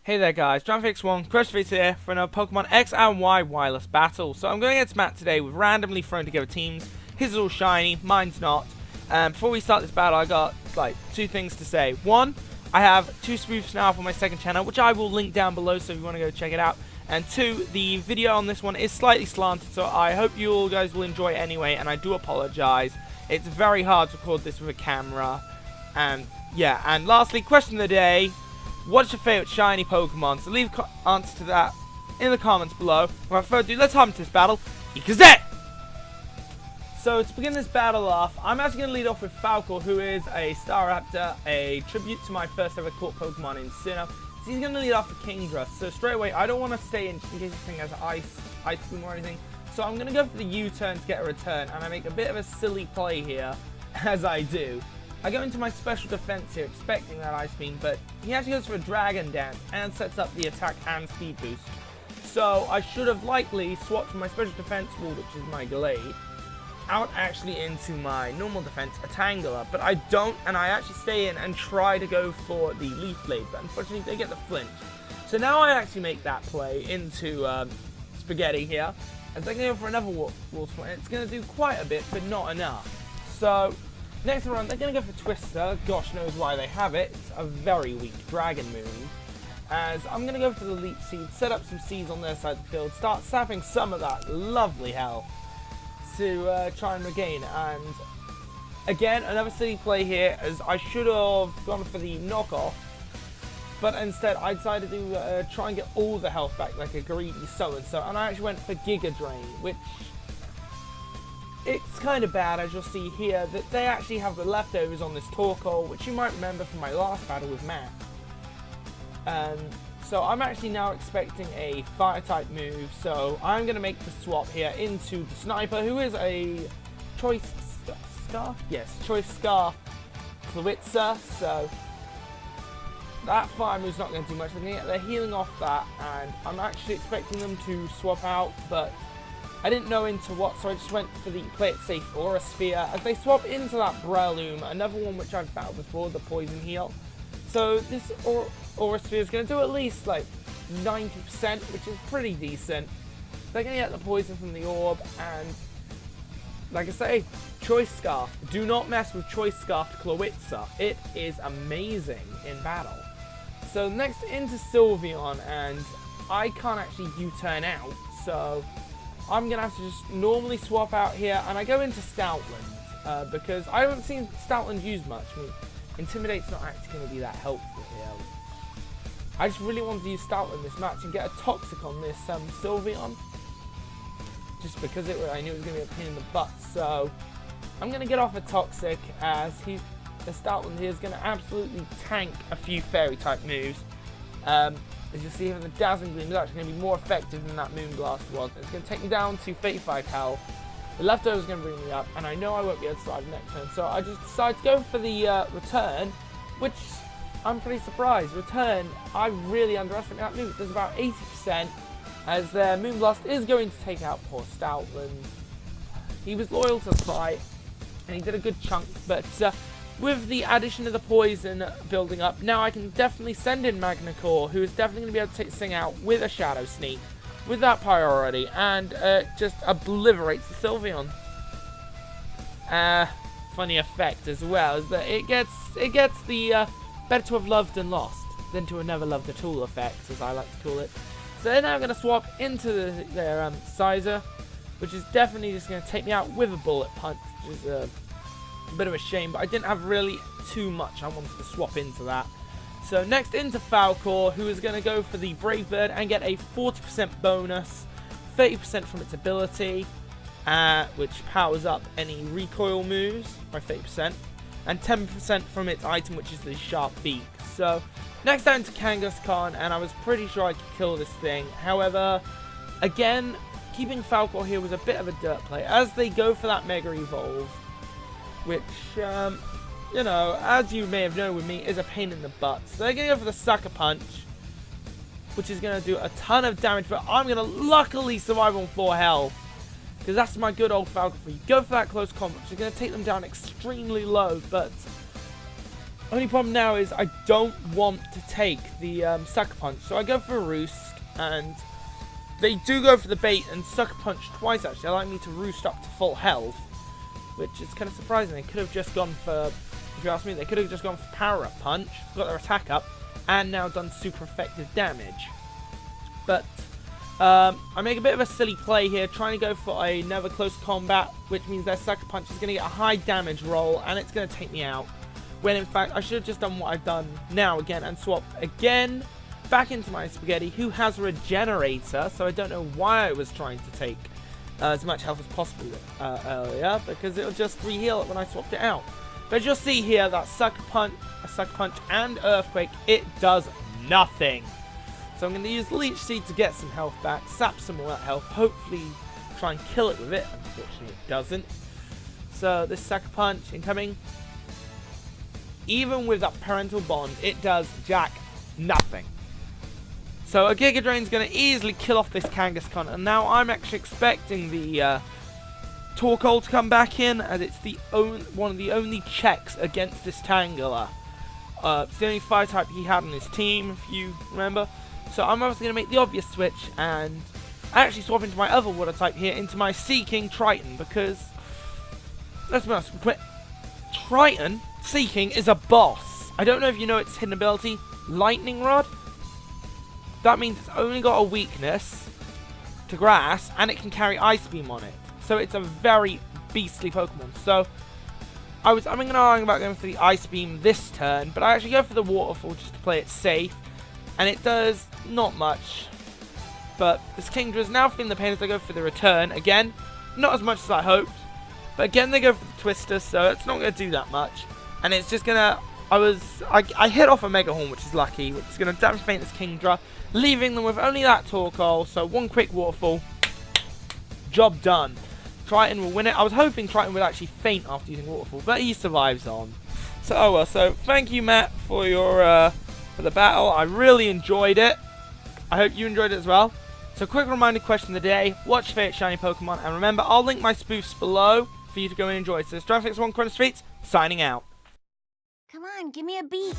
Hey there guys, JohnFix1, CrushFace here for another Pokemon X and Y wireless battle. So I'm going against Matt today with randomly thrown together teams. His is all shiny, mine's not. Before we start this battle, I got two things to say. One, I have two spoofs now for my second channel, which I will link down below so if you want to go check it out. And two, the video on this one is slightly slanted, so I hope you all guys will enjoy it anyway, and I do apologize. It's very hard to record this with a camera. And yeah, and lastly, question of the day. What's your favourite shiny Pokemon? So leave answer to that in the comments below. Without further ado, let's hop into this battle. Ikazet! So to begin this battle off, I'm actually going to lead off with Falcor, who is a Staraptor, a tribute to my first ever caught Pokemon in Sinnoh. So he's going to lead off with Kingdra. So straight away, I don't want to stay in case this thing has Ice Beam or anything. So I'm going to go for the U-turn to get a return, and I make a bit of a silly play here, as I do. I go into my special defense here expecting that Ice Beam, but he actually goes for a Dragon Dance and sets up the attack and speed boost. So I should have likely swapped from my special defense wall, which is my Glade, out actually into my normal defense, a Tangela, but I don't, and I actually stay in and try to go for the Leaf Blade, but unfortunately they get the flinch. So now I actually make that play into Spaghetti here, and they're going to go for another Water Sport, and it's going to do quite a bit, but not enough. So next round, they're going to go for Twister. Gosh knows why they have it. It's a very weak Dragon move. As I'm going to go for the Leech Seed, set up some seeds on their side of the field, start sapping some of that lovely health to try and regain. And again, another silly play here, as I should have gone for the knockoff, but instead I decided to try and get all the health back like a greedy so-and-so, and I actually went for Giga Drain, which it's kind of bad, as you'll see here, that they actually have the leftovers on this Torkoal, which you might remember from my last battle with Matt. So I'm actually now expecting a Fire-type move, so I'm going to make the swap here into the Sniper, who is a Choice Scarf? Yes, Choice Scarf Klawitza, so that Fire move's not going to do much. They're going to get their healing off that, and I'm actually expecting them to swap out, but I didn't know into what, so I just went for the play it safe Aura Sphere, as they swap into that Breloom, another one which I've battled before, the Poison Heal. So this Aura Sphere is going to do at least 90%, which is pretty decent. They're going to get the poison from the orb, and like I say, Choice Scarf. Do not mess with Choice Scarf Klawitza. It is amazing in battle. So next into Sylveon, and I can't actually U-turn out, so I'm going to have to just normally swap out here, and I go into Stoutland, because I haven't seen Stoutland used much. I mean, Intimidate's not actually going to be that helpful here. I just really wanted to use Stoutland this match and get a Toxic on this Sylveon, just because I knew it was going to be a pain in the butt, so I'm going to get off a Toxic, as the Stoutland here is going to absolutely tank a few Fairy-type moves. As you see here, the Dazzling Gleam is actually going to be more effective than that Moonblast was. It's going to take me down to 35 health. The leftover is going to bring me up, and I know I won't be able to survive next turn. So I just decided to go for the Return, which I'm pretty surprised. Return, I really underestimated that move. It does about 80%, as their Moonblast is going to take out poor Stoutland. He was loyal to the fight, and he did a good chunk, but with the addition of the poison building up, now I can definitely send in Magnecore, who is definitely going to be able to take this thing out with a Shadow Sneak, with that priority, and just obliterates the Sylveon. Funny effect as well is that it gets the better to have loved and lost than to have never loved at all effect, as I like to call it. So they're now going to swap into their Sizer, which is definitely just going to take me out with a Bullet Punch, which is a bit of a shame, but I didn't have really too much I wanted to swap into that. So next into Falcor, who is going to go for the Brave Bird and get a 40% bonus, 30% from its ability, which powers up any recoil moves by 30%, and 10% from its item, which is the Sharp Beak. So next down to Kangaskhan, and I was pretty sure I could kill this thing. However, again, keeping Falcor here was a bit of a dirt play, as they go for that Mega Evolve, which, you know, as you may have known with me, is a pain in the butt. So they're going to go for the Sucker Punch, which is going to do a ton of damage, but I'm going to luckily survive on 4 health, because that's my good old Falcor. You go for that close combat, which is going to take them down extremely low, but Only problem now is I don't want to take the Sucker Punch. So I go for a Roost, and they do go for the bait and Sucker Punch twice actually. They like me to Roost up to full health, which is kind of surprising. They could have just gone for, if you ask me, they could have just gone for Power Up Punch, got their attack up, and now done super effective damage. But I make a bit of a silly play here, trying to go for another close combat, which means their Sucker Punch is going to get a high damage roll, and it's going to take me out. When in fact, I should have just done what I've done now again, and swap again back into my Spaghetti, who has Regenerator, so I don't know why I was trying to take as much health as possible earlier, because it'll just re-heal it when I swapped it out. But as you'll see here, that Sucker Punch, and Earthquake, it does nothing. So I'm going to use Leech Seed to get some health back, sap some more of that health, hopefully try and kill it with it. Unfortunately, it doesn't. So this Sucker Punch incoming. Even with that Parental Bond, it does jack nothing. So a Giga Drain's going to easily kill off this Kangaskhan, and now I'm actually expecting the Torkoal to come back in, as it's the one of the only checks against this Tangela. It's the only fire type he had on his team, if you remember. So I'm obviously going to make the obvious switch and actually swap into my other water type here, into my Sea King Triton, because let's be honest, Triton Sea King is a boss. I don't know if you know its hidden ability, Lightning Rod. That means it's only got a weakness to grass, and it can carry Ice Beam on it. So it's a very beastly Pokemon. So I'm going to argue about going for the Ice Beam this turn, but I actually go for the Waterfall just to play it safe, and it does not much. But this Kingdra is now feeling the pain as I go for the return again. Not as much as I hoped, but again they go for the Twister, so it's not going to do that much. And it's just going to... I hit off a Mega Horn, which is lucky, which is going to damage paint this Kingdra, leaving them with only that Torkoal. So one quick Waterfall, job done. Triton will win it. I was hoping Triton would actually faint after using Waterfall, but he survives on. So oh well. So thank you, Matt, for your for the battle. I really enjoyed it. I hope you enjoyed it as well. So quick reminder question of the day: what's your favorite shiny Pokemon? And remember, I'll link my spoofs below for you to go and enjoy. So this Drafix1 Crona Streets signing out. Come on, give me a beat.